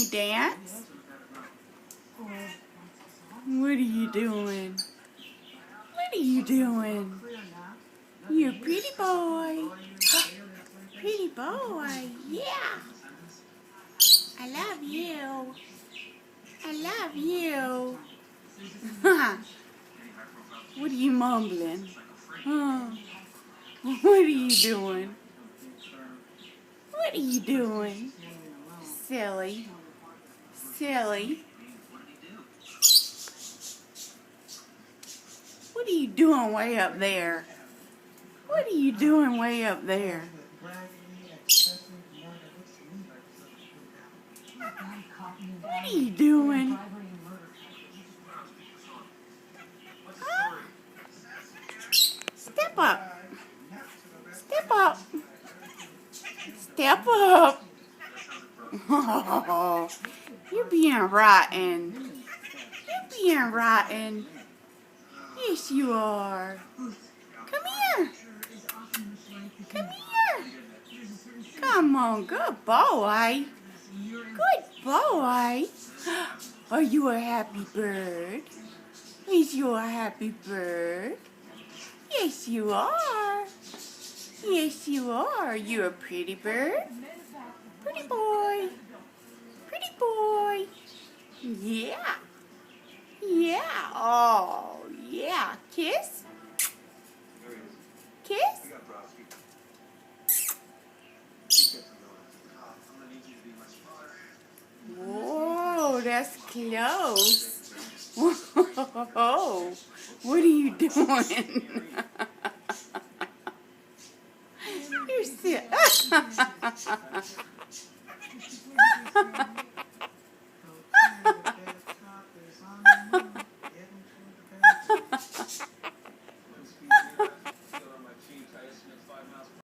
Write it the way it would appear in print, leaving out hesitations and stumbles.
you dance? What are you doing? What are you doing? You're a pretty boy. Pretty boy, yeah. I love you. I love you. What are you mumbling? Huh? What are you doing? What are you doing? Silly. Silly. What are you doing way up there? What are you doing way up there? What are you doing? Huh? Step up. Step up. Step up. Oh, you're being rotten. You're being rotten. Yes, you are. Come here. Come here. Come on, good boy. Good boy. Are you a happy bird? Is you a happy bird? Yes, you are. Yes, you are. You're a pretty bird. Pretty boy. Pretty boy. Yeah. Yeah. Oh, yeah. Kiss? Kiss? Whoa, that's close. Whoa, what are you doing? You're sick.